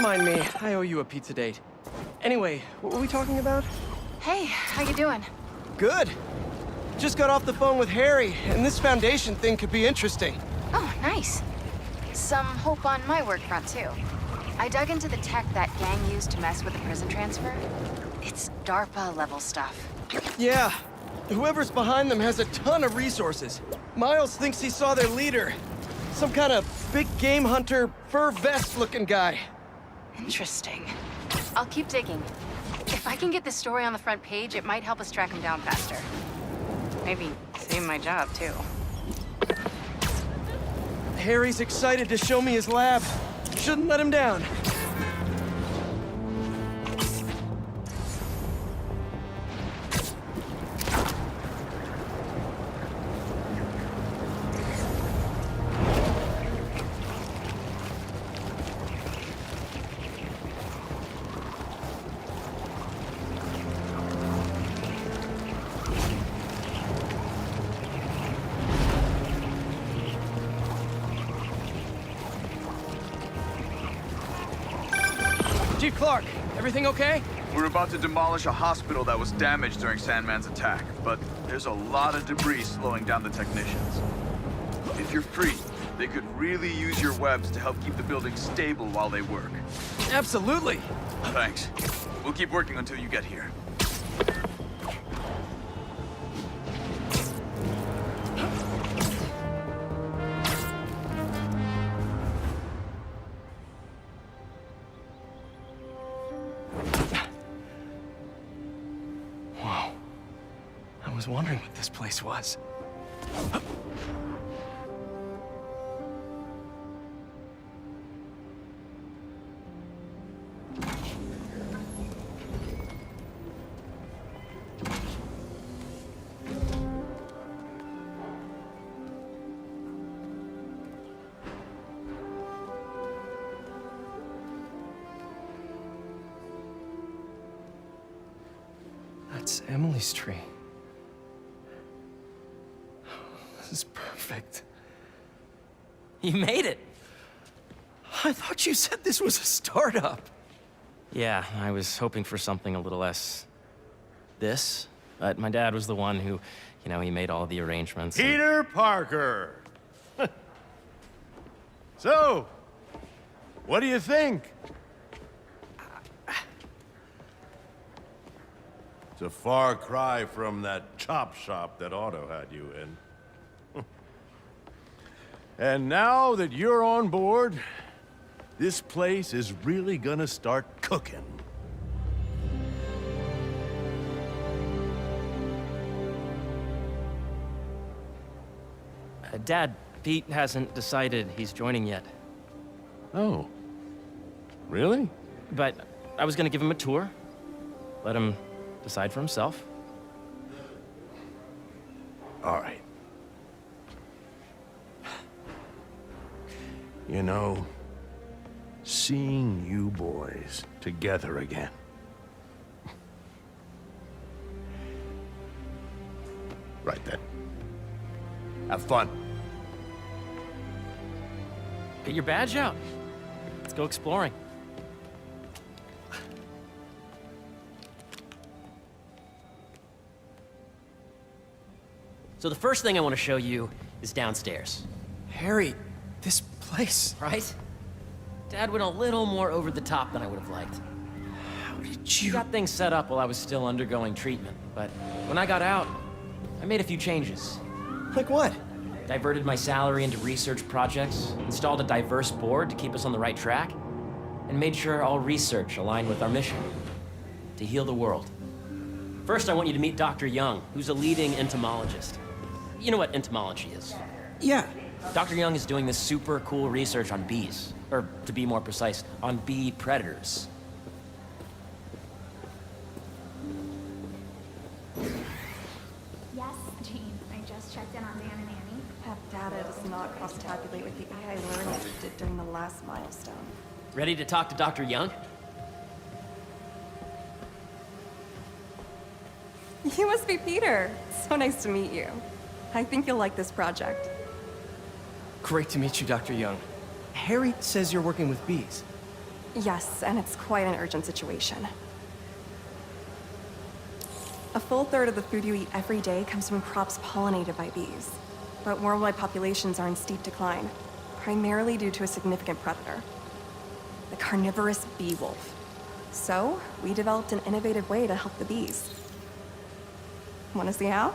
mind me. I owe you a pizza date. Anyway, what were we talking about? Hey, how you doing? Good. Just got off the phone with Harry, and this Foundation thing could be interesting. Oh, nice. Some hope on my work front, too. I dug into the tech that gang used to mess with the prison transfer. It's DARPA-level stuff. Yeah. Whoever's behind them has a ton of resources. Miles thinks he saw their leader. Some kind of big game hunter, fur vest-looking guy. Interesting. I'll keep digging. If I can get this story on the front page, it might help us track him down faster. Maybe save my job, too. Harry's excited to show me his lab. Shouldn't let him down. Chief Clark, everything okay? We're about to demolish a hospital that was damaged during Sandman's attack, but there's a lot of debris slowing down the technicians. If you're free, they could really use your webs to help keep the building stable while they work. Absolutely. Thanks. We'll keep working until you get here. I was wondering what this place was. That's Emily's tree. This is perfect. You made it! I thought you said this was a startup. Yeah, I was hoping for something a little less... this. But my dad was the one who, he made all the arrangements. Peter Parker! So, what do you think? It's a far cry from that chop shop that Otto had you in. And now that you're on board, this place is really gonna start cooking. Dad, Pete hasn't decided he's joining yet. Oh. Really? But I was gonna give him a tour. Let him decide for himself. All right. You know, seeing you boys together again. Right then. Have fun. Get your badge out. Let's go exploring. So the first thing I want to show you is downstairs. Harry, this place. Right? Dad went a little more over the top than I would have liked. How did He you... got things set up while I was still undergoing treatment, but when I got out, I made a few changes. Like what? Diverted my salary into research projects, installed a diverse board to keep us on the right track, and made sure all research aligned with our mission, to heal the world. First, I want you to meet Dr. Young, who's a leading entomologist. You know what entomology is? Yeah. Dr. Young is doing this super cool research on bees, or to be more precise, on bee predators. Yes, Jean. I just checked in on Dan and Annie. That data does not cross-tabulate with the AI learning we did during the last milestone. Ready to talk to Dr. Young? You must be Peter. So nice to meet you. I think you'll like this project. Great to meet you, Dr. Young. Harry says you're working with bees. Yes, and it's quite an urgent situation. A full third of the food you eat every day comes from crops pollinated by bees. But worldwide populations are in steep decline, primarily due to a significant predator, the carnivorous bee wolf. So, we developed an innovative way to help the bees. Want to see how?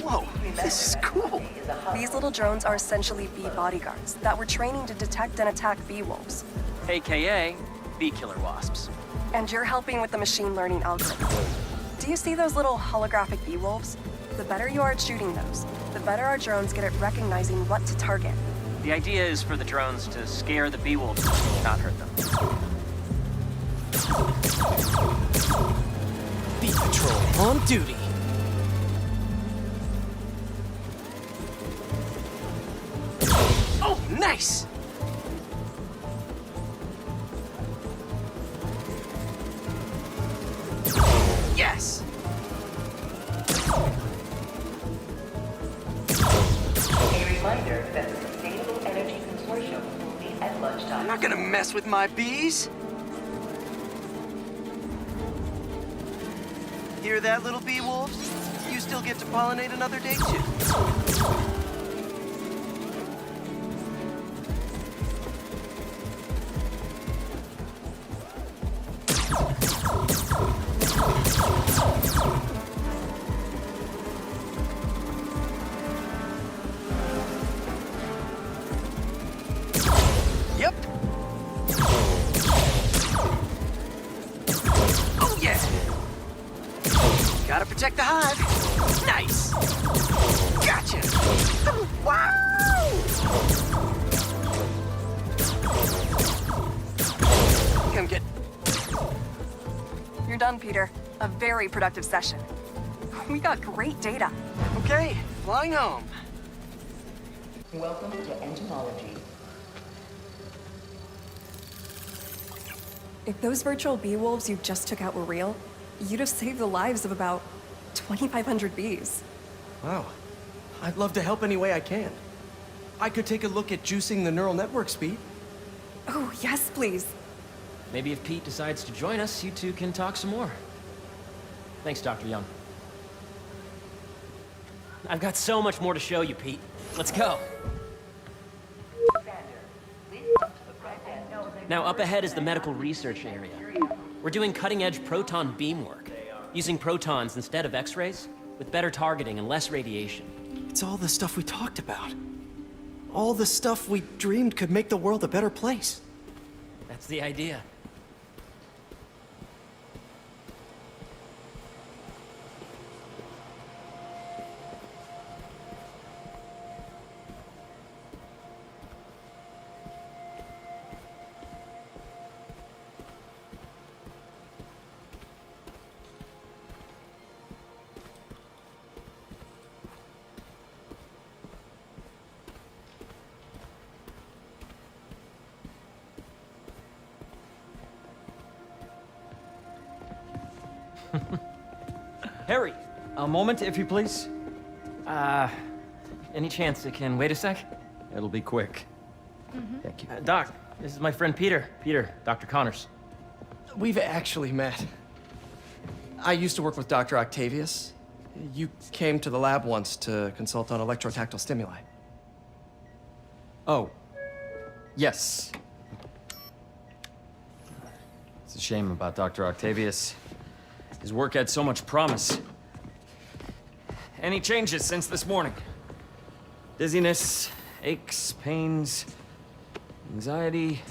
Whoa, this is cool. These little drones are essentially bee bodyguards that we're training to detect and attack bee wolves. AKA bee killer wasps. And you're helping with the machine learning algorithm. Do you see those little holographic bee wolves? The better you are at shooting those, the better our drones get at recognizing what to target. The idea is for the drones to scare the bee wolves, not hurt them. Bee Patrol on duty. Oh, nice! Yes! A reminder that the Sustainable Energy Consortium will meet at lunchtime. I'm not gonna mess with my bees. Hear that, little bee wolves? You still get to pollinate another day, too. Yep. Oh, yeah. Gotta protect the hive. Nice. Gotcha. Wow. Come get. You're done, Peter. A very productive session. We got great data. Okay, flying home. Welcome to entomology. If those virtual bee wolves you just took out were real, you'd have saved the lives of about 2,500 bees. Wow. I'd love to help any way I can. I could take a look at juicing the neural network speed. Oh, yes, please. Maybe if Pete decides to join us, you two can talk some more. Thanks, Dr. Young. I've got so much more to show you, Pete. Let's go. Now, up ahead is the medical research area. We're doing cutting-edge proton beam work, using protons instead of X-rays, with better targeting and less radiation. It's all the stuff we talked about. All the stuff we dreamed could make the world a better place. That's the idea. Harry! A moment, if you please. Any chance it can wait a sec? It'll be quick. Thank you. Doc, this is my friend Peter. Peter, Dr. Connors. We've actually met. I used to work with Dr. Octavius. You came to the lab once to consult on electrotactile stimuli. Oh. Yes. It's a shame about Dr. Octavius. His work had so much promise. Any changes since this morning? Dizziness, aches, pains, anxiety,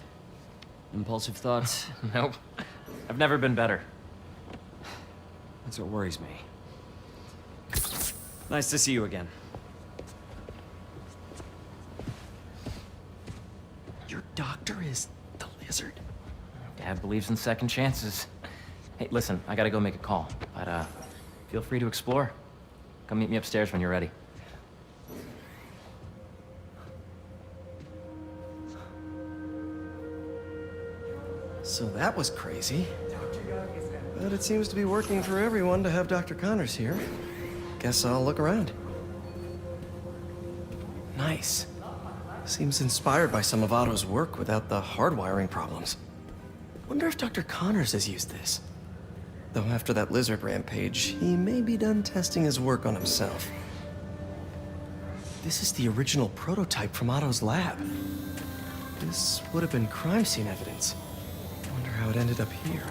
impulsive thoughts? Nope. I've never been better. That's what worries me. Nice to see you again. Your doctor is the lizard? Dad believes in second chances. Hey, listen, I gotta go make a call, but feel free to explore. Come meet me upstairs when you're ready. So that was crazy. But it seems to be working for everyone to have Dr. Connors here. Guess I'll look around. Nice. Seems inspired by some of Otto's work without the hardwiring problems. Wonder if Dr. Connors has used this. Though after that lizard rampage, he may be done testing his work on himself. This is the original prototype from Otto's lab. This would have been crime scene evidence. Wonder how it ended up here.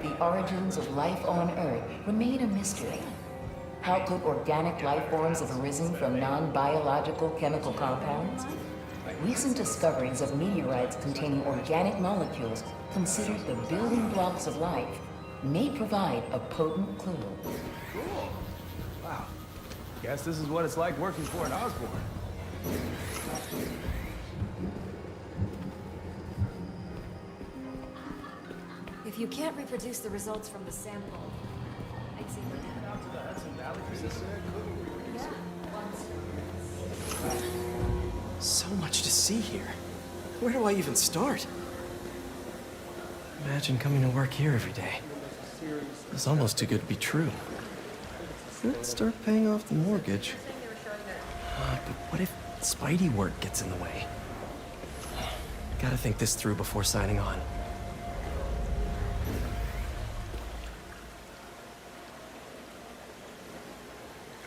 The origins of life on Earth remain a mystery. How could organic life forms have arisen from non-biological chemical compounds? Recent discoveries of meteorites containing organic molecules considered the building blocks of life may provide a potent clue. Cool. Wow. Guess this is what it's like working for an Osborn. If you can't reproduce the results from the sample, I'd say we're So much to see here. Where do I even start? Imagine coming to work here every day. It's almost too good to be true. Let's start paying off the mortgage. But what if Spidey work gets in the way? Gotta think this through before signing on.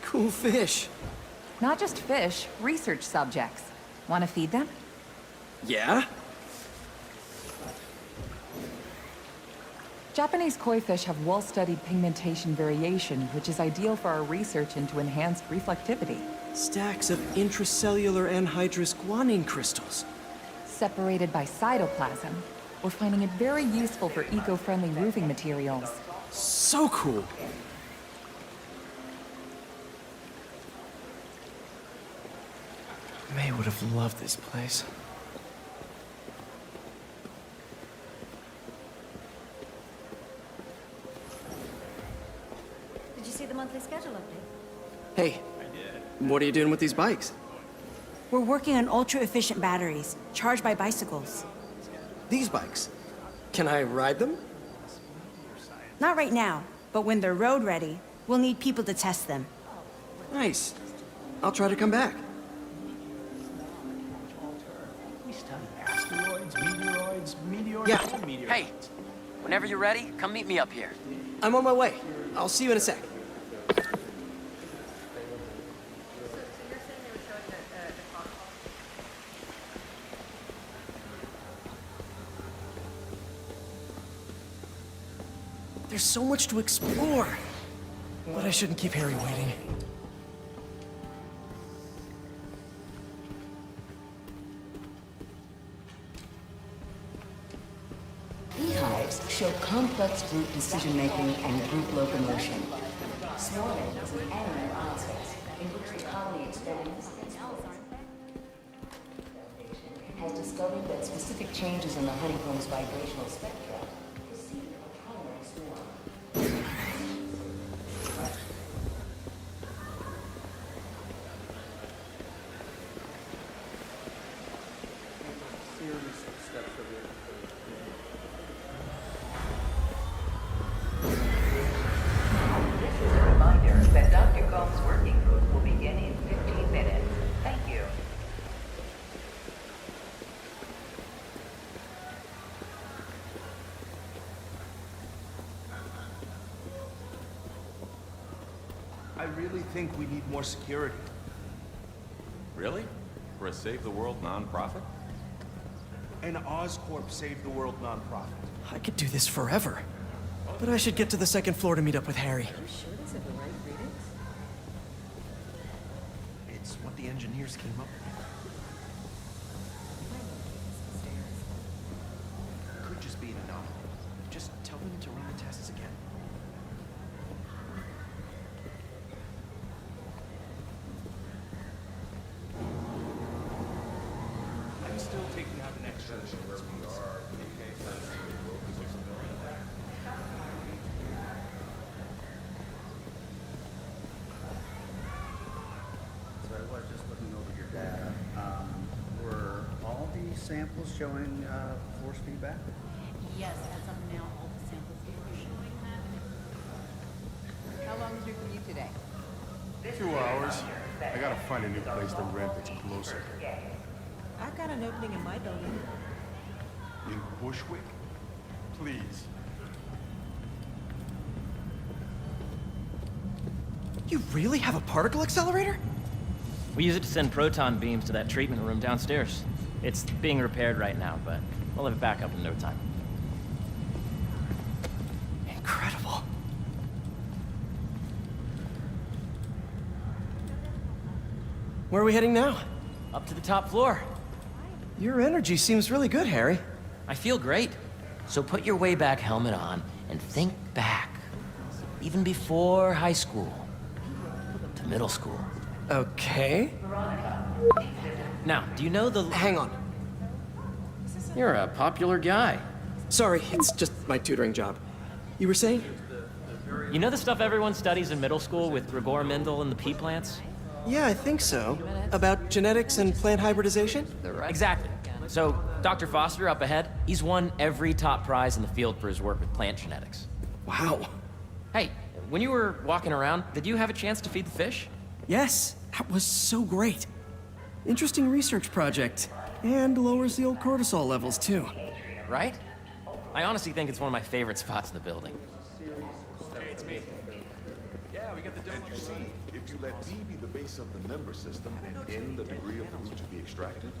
Cool fish. Not just fish, research subjects. Want to feed them? Yeah? Japanese koi fish have well-studied pigmentation variation, which is ideal for our research into enhanced reflectivity. Stacks of intracellular anhydrous guanine crystals. Separated by cytoplasm, we're finding it very useful for eco-friendly roofing materials. So cool! May would have loved this place. Did you see the monthly schedule update? Hey, what are you doing with these bikes? We're working on ultra-efficient batteries, charged by bicycles. These bikes? Can I ride them? Not right now, but when they're road ready, we'll need people to test them. Nice. I'll try to come back. Yeah. Hey, whenever you're ready, come meet me up here. I'm on my way. I'll see you in a sec. There's so much to explore. But I shouldn't keep Harry waiting. Beehives show complex group decision-making and group locomotion. Swarming is an animal process in which the colony expands. Has discovered that specific changes in the honeycomb's vibrational spectra precede a primary swarm. That Dr. Combs' working group will begin in 15 minutes. Thank you. I really think we need more security. Really? For a Save the World nonprofit? An Oscorp Save the World nonprofit. I could do this forever. But I should get to the second floor to meet up with Harry. It's what the engineers came up with. Could just be an anomaly. Just tell them to run the tests again. I'm still taking out an extra. just looking over your data. Were all the samples showing force feedback? Yes, as of now, all the samples are showing that. How long is your commute today? 2 hours. I gotta find a new place to rent that's closer. I've got an opening in my building. In Bushwick? Please. You really have a particle accelerator? We use it to send proton beams to that treatment room downstairs. It's being repaired right now, but we'll have it back up in no time. Incredible. Where are we heading now? Up to the top floor. Your energy seems really good, Harry. I feel great. So put your way back helmet on and think back. Even before high school. To middle school. Okay. Now, do you know the... Hang on. You're a popular guy. Sorry, it's just my tutoring job. You were saying? You know the stuff everyone studies in middle school with Gregor Mendel and the pea plants? Yeah, I think so. About genetics and plant hybridization? Exactly. So, Dr. Foster up ahead, he's won every top prize in the field for his work with plant genetics. Wow. Hey, when you were walking around, did you have a chance to feed the fish? Yes, that was so great. Interesting research project. And lowers the old cortisol levels, too. Right? I honestly think it's one of my favorite spots in the building. Hey, it's me. Yeah, we got the demo. And you see, if you let D be the base of the member system and N the degree of the root to be extracted,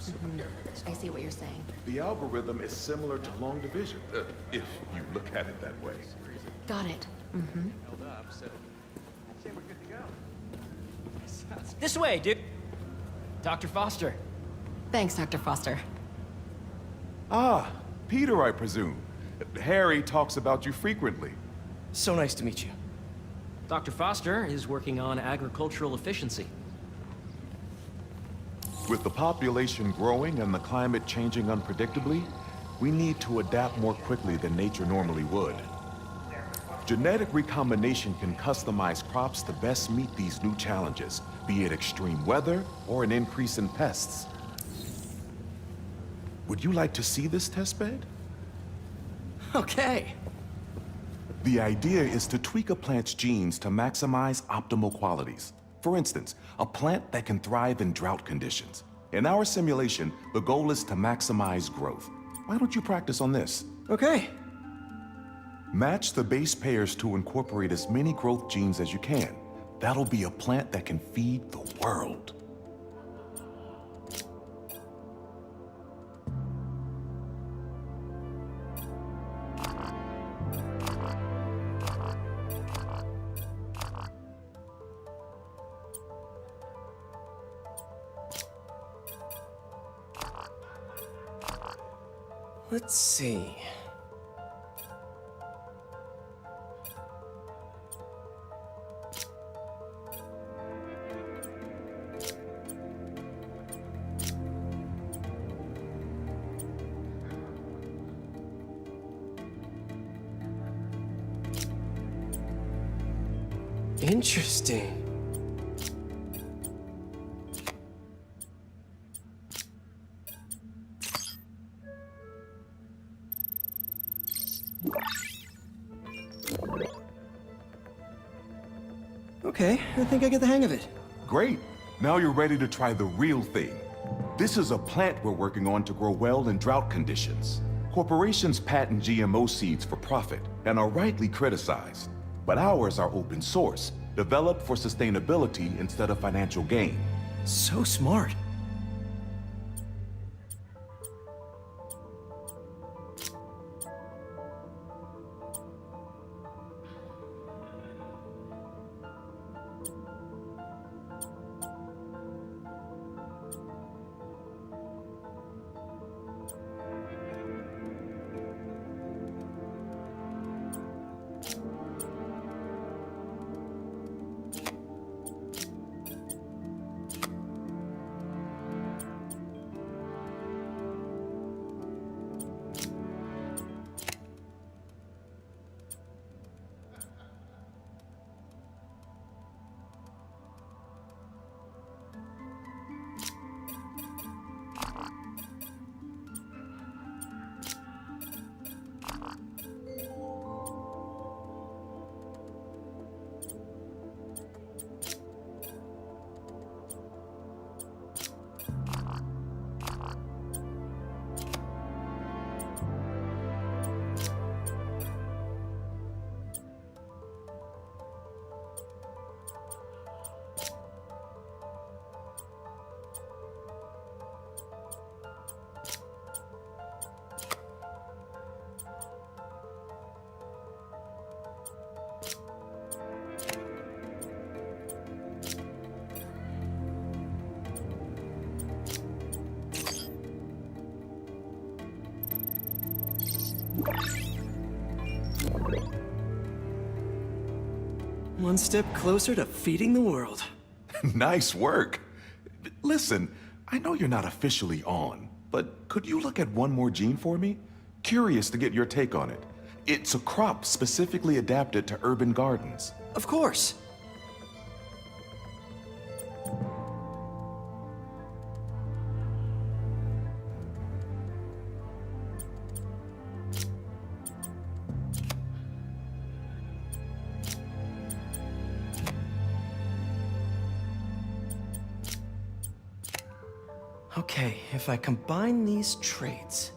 I see what you're saying. the algorithm is similar to long division, if you look at it that way. Got it. Mm-hmm. This way, dude. Dr. Foster. Thanks, Dr. Foster. Ah, Peter, I presume. Harry talks about you frequently. So nice to meet you. Dr. Foster is working on agricultural efficiency. With the population growing and the climate changing unpredictably, we need to adapt more quickly than nature normally would. Genetic recombination can customize crops to best meet these new challenges, be it extreme weather or an increase in pests. Would you like to see this testbed? Okay. The idea is to tweak a plant's genes to maximize optimal qualities. For instance, a plant that can thrive in drought conditions. In our simulation, the goal is to maximize growth. Why don't you practice on this? Okay. Match the base pairs to incorporate as many growth genes as you can. That'll be a plant that can feed the world. Let's see. Interesting. Okay, I think I get the hang of it. Great. Now you're ready to try the real thing. This is a plant we're working on to grow well in drought conditions. Corporations patent GMO seeds for profit and are rightly criticized. But ours are open source, developed for sustainability instead of financial gain. So smart. One step closer to feeding the world. Nice work. Listen, I know you're not officially on, but could you look at one more gene for me? Curious to get your take on it. It's a crop specifically adapted to urban gardens. Of course. Okay, if I combine these traits...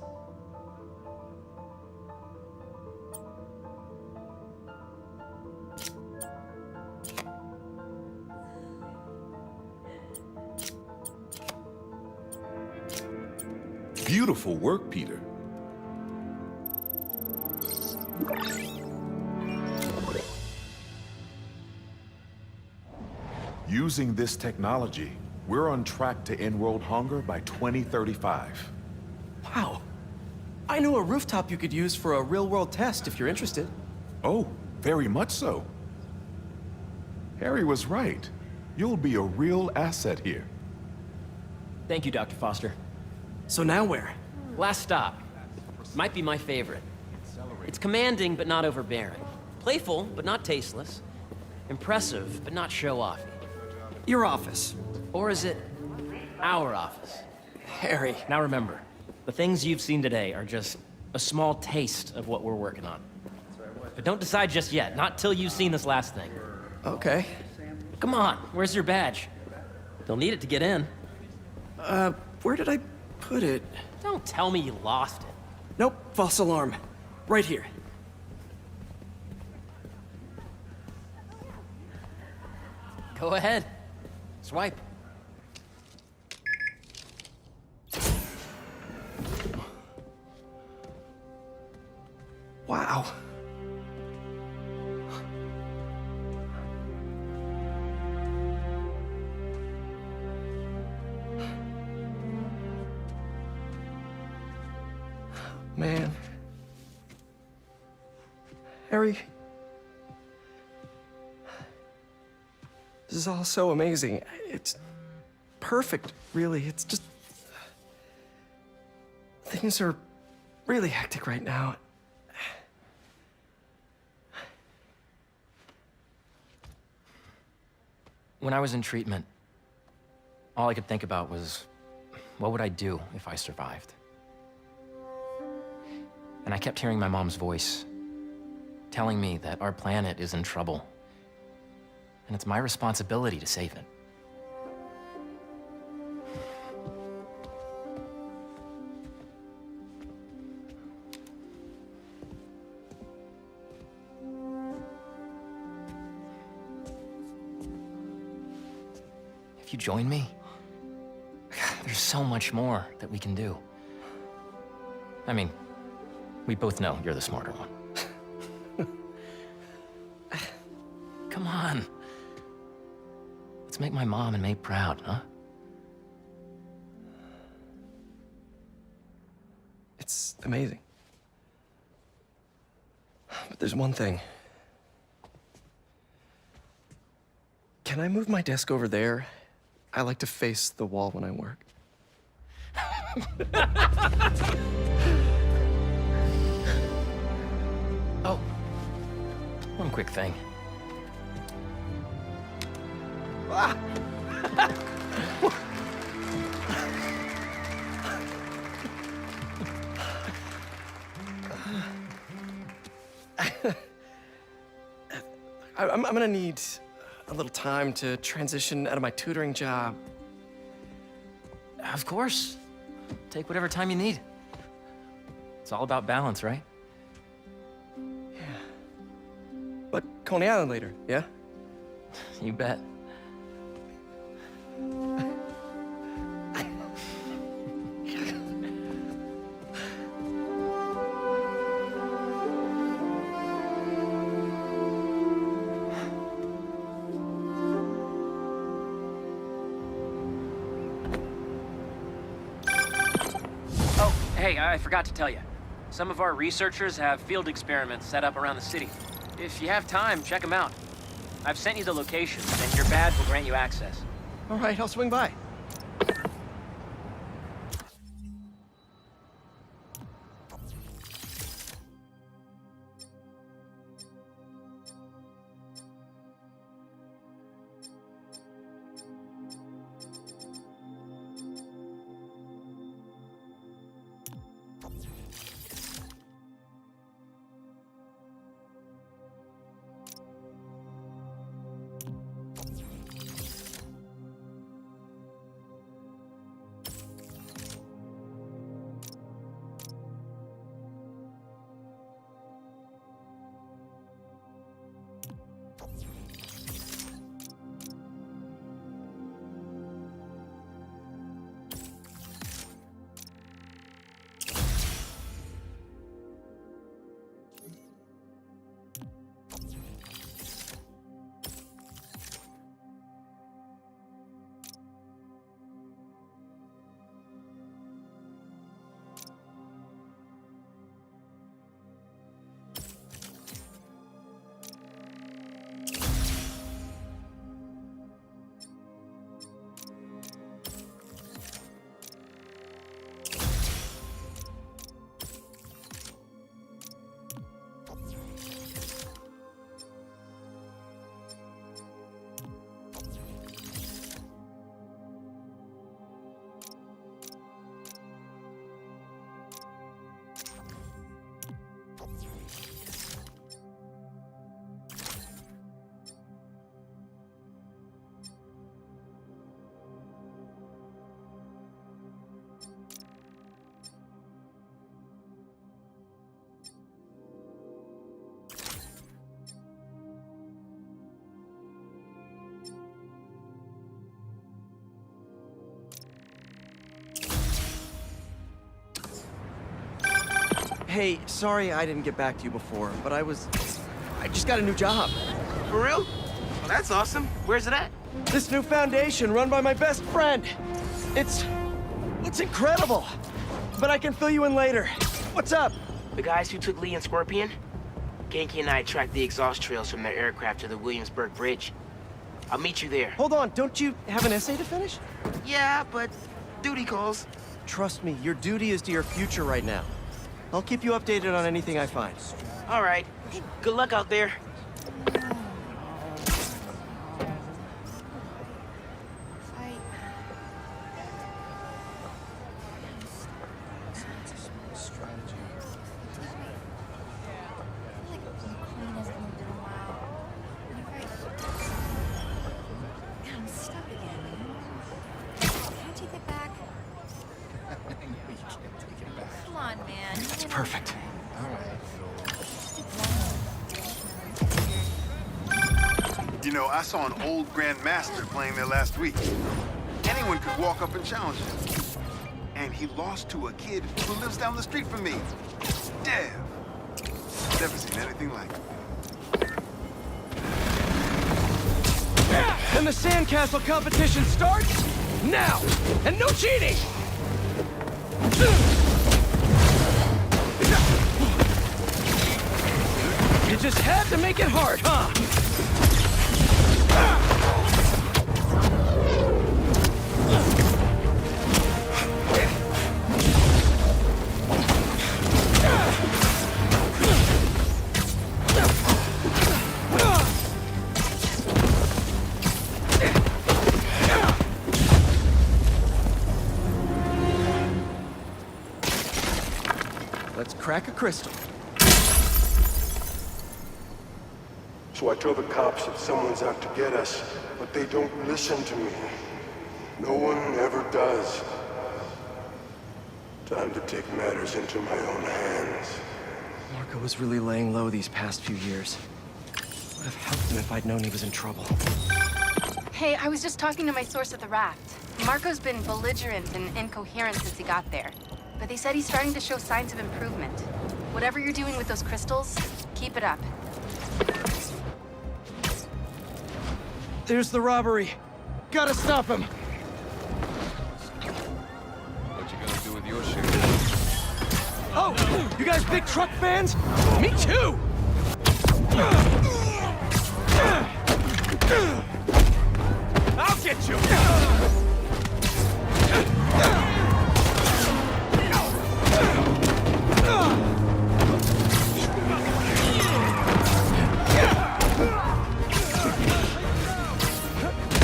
Beautiful work, Peter. Using this technology, we're on track to end world hunger by 2035. Wow. I know a rooftop you could use for a real-world test if you're interested. Oh, very much so. Harry was right. You'll be a real asset here. Thank you, Dr. Foster. So now where? Last stop. Might be my favorite. It's commanding, but not overbearing. Playful, but not tasteless. Impressive, but not show-offy. Your office. Or is it our office? Harry. Now remember, the things you've seen today are just a small taste of what we're working on. But don't decide just yet, not till you've seen this last thing. Okay. Come on, where's your badge? They'll need it to get in. Where did I put it? Don't tell me you lost it. Nope, false alarm. Right here. Go ahead. Swipe. Wow. Man. Harry. This is all so amazing. It's perfect, really. It's just... Things are really hectic right now. When I was in treatment, all I could think about was, what would I do if I survived? And I kept hearing my mom's voice, telling me that our planet is in trouble, and it's my responsibility to save it. If you join me, there's so much more that we can do. I mean, we both know you're the smarter one. Come on. Let's make my mom and May proud, huh? It's amazing. But there's one thing. Can I move my desk over there? I like to face the wall when I work. Oh, one quick thing. Ah! I'm gonna need a little time to transition out of my tutoring job. Of course. Take whatever time you need. It's all about balance, right? Yeah. But Coney Island later, yeah? You bet. Hey, I forgot to tell you. Some of our researchers have field experiments set up around the city. If you have time, check them out. I've sent you the locations, and your badge will grant you access. All right, I'll swing by. Hey, sorry I didn't get back to you before, but I just got a new job. For real? Well, that's awesome. Where's it at? This new foundation run by my best friend. It's incredible. But I can fill you in later. What's up? The guys who took Lee and Scorpion? Genki and I tracked the exhaust trails from their aircraft to the Williamsburg Bridge. I'll meet you there. Hold on, don't you have an essay to finish? Yeah, but duty calls. Trust me, your duty is to your future right now. I'll keep you updated on anything I find. All right. Good luck out there. It's perfect. You know, I saw an old Grand Master playing there last week. Anyone could walk up and challenge him. And he lost to a kid who lives down the street from me. Dev. Never seen anything like it. And the sandcastle competition starts now! And no cheating! You just had to make it hard, huh? Let's crack a crystal. So I tell the cops that someone's out to get us, but they don't listen to me. No one ever does. Time to take matters into my own hands. Marco was really laying low these past few years. Would have helped him if I'd known he was in trouble. Hey, I was just talking to my source at the raft. Marco's been belligerent and incoherent since he got there. But they said he's starting to show signs of improvement. Whatever you're doing with those crystals, keep it up. There's the robbery. Gotta stop him. What you gonna do with your shit? Oh! You guys big truck fans? Me too! I'll get you!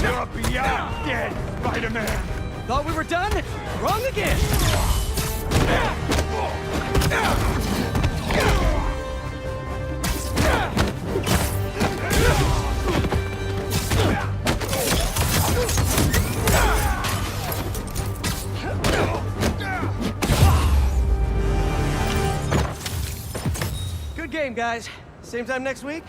You're beyond dead, Spider-Man! Thought we were done? Wrong again! Good game, guys. Same time next week?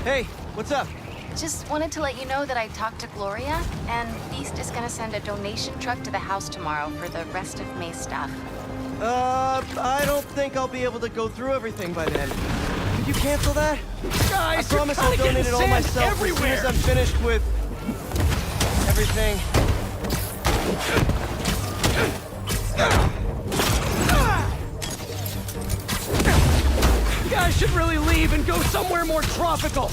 Hey, what's up? Just wanted to let you know that I talked to Gloria, and Feast is gonna send a donation truck to the house tomorrow for the rest of May's stuff. I don't think I'll be able to go through everything by then. Could you cancel that? Guys, I promise I'll donate it all myself everywhere. as soon as I'm finished with everything. You guys should really leave and go somewhere more tropical.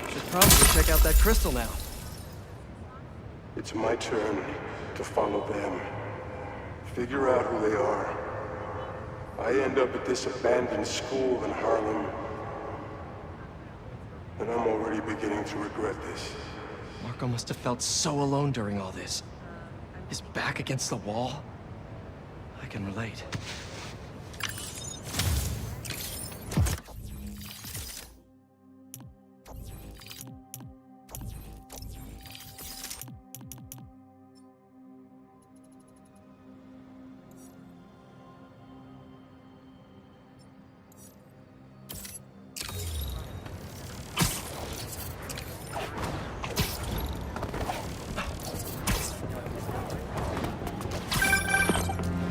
Should probably check out that crystal now. It's my turn to follow them. Figure out who they are. I end up at this abandoned school in Harlem. And I'm already beginning to regret this. Marco must have felt so alone during all this. His back against the wall. I can relate.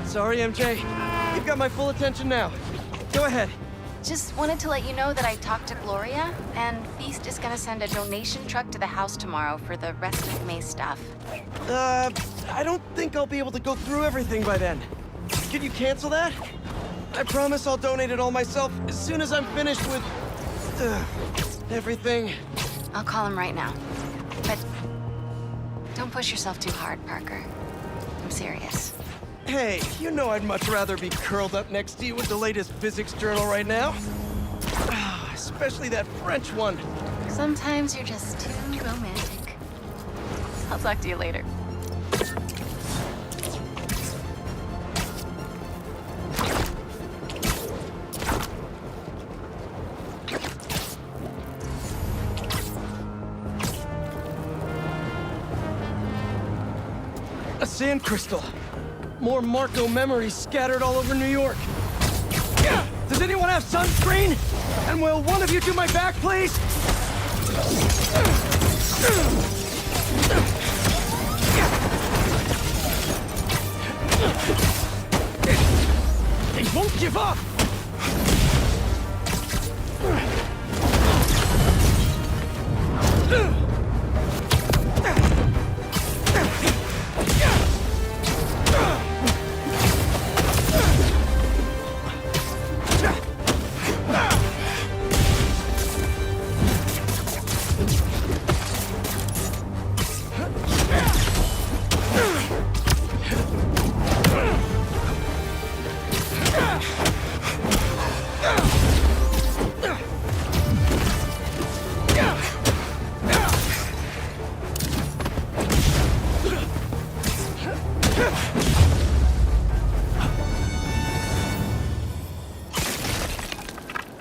Sorry, MJ. You've got my full attention now. Go ahead. Just wanted to let you know that I talked to Gloria, and Feast is gonna send a donation truck to the house tomorrow for the rest of May's stuff. I don't think I'll be able to go through everything by then. Can you cancel that? I promise I'll donate it all myself as soon as I'm finished with everything. I'll call him right now. But don't push yourself too hard, Parker. I'm serious. Hey, you know I'd much rather be curled up next to you with the latest physics journal right now. Especially that French one. Sometimes you're just too romantic. I'll talk to you later. A sand crystal. More Marco memories scattered all over New York. Does anyone have sunscreen? And will one of you do my back, please? They won't give up!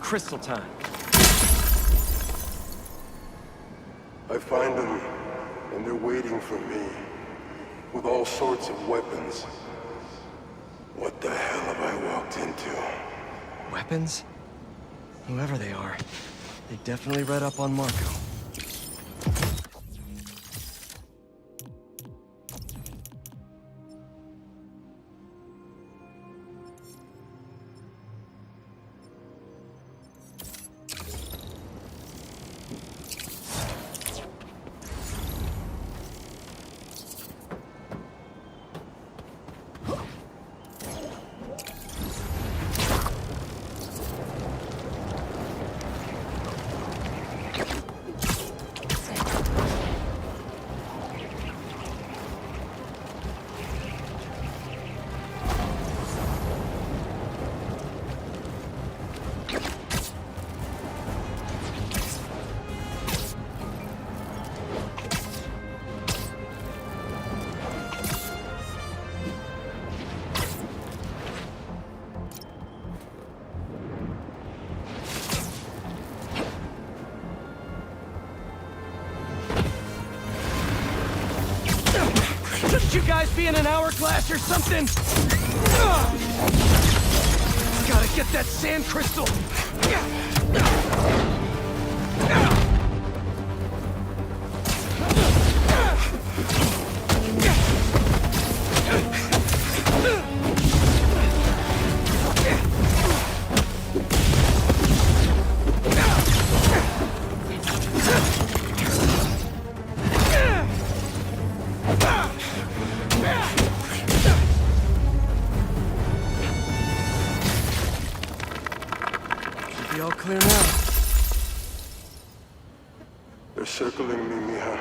crystal time. I find them, and they're waiting for me, with all sorts of weapons. What the hell have I walked into? Weapons? Whoever they are, they definitely read up on Marco. Shouldn't you guys be in an hourglass or something? Gotta get that sand crystal. Be all clear now. They're circling me, Mija.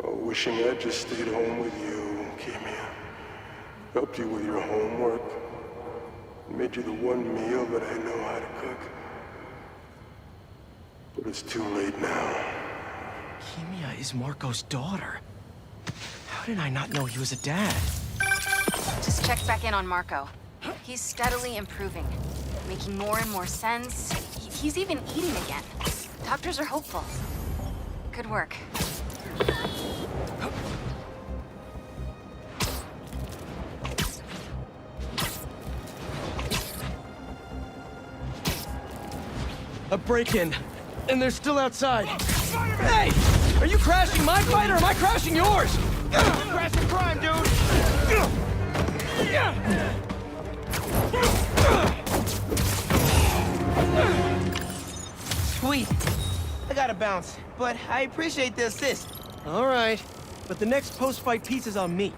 Oh, wishing I'd just stayed home with you, Kimia. Helped you with your homework. Made you the one meal that I know how to cook. But it's too late now. Kimia is Marco's daughter. How did I not know he was a dad? Just checked back in on Marco. He's steadily improving, making more and more sense. He's even eating again. Doctors are hopeful. Good work. A break-in, and they're still outside. Hey! Are you crashing my fight or am I crashing yours? Crashing crime, dude! Sweet. I gotta bounce, but I appreciate the assist. All right, but the next post-fight piece is on me.